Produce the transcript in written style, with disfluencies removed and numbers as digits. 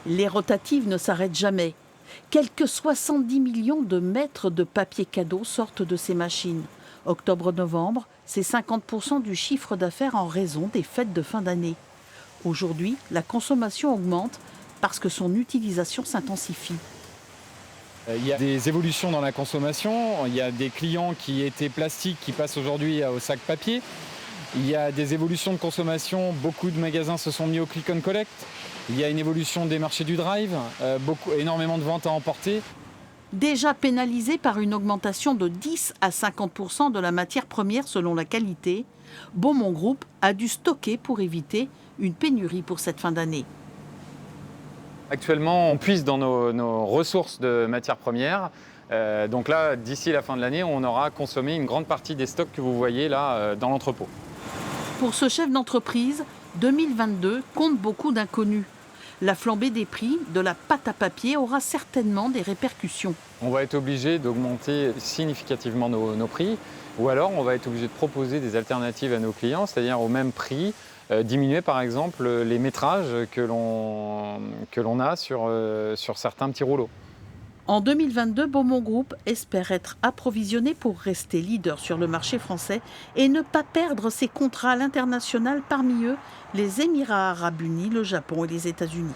Les rotatives ne s'arrêtent jamais. Quelques 70 millions de mètres de papier cadeau sortent de ces machines. Octobre-novembre, c'est 50% du chiffre d'affaires en raison des fêtes de fin d'année. Aujourd'hui, la consommation augmente parce que son utilisation s'intensifie. Il y a des évolutions dans la consommation. Il y a des clients qui étaient plastiques qui passent aujourd'hui au sac papier. Il y a des évolutions de consommation. Beaucoup de magasins se sont mis au click and collect. Il y a une évolution des marchés du drive, énormément de ventes à emporter. Déjà pénalisé par une augmentation de 10 à 50% de la matière première selon la qualité, Beaumont Group a dû stocker pour éviter une pénurie pour cette fin d'année. Actuellement, on puise dans nos ressources de matières premières. Donc là, d'ici la fin de l'année, on aura consommé une grande partie des stocks que vous voyez là dans l'entrepôt. Pour ce chef d'entreprise, 2022 compte beaucoup d'inconnus. La flambée des prix de la pâte à papier aura certainement des répercussions. On va être obligé d'augmenter significativement nos prix, ou alors on va être obligé de proposer des alternatives à nos clients, c'est-à-dire au même prix, diminuer par exemple les métrages que l'on a sur certains petits rouleaux. En 2022, Beaumont Group espère être approvisionné pour rester leader sur le marché français et ne pas perdre ses contrats à l'international, parmi eux les Émirats arabes unis, le Japon et les États-Unis.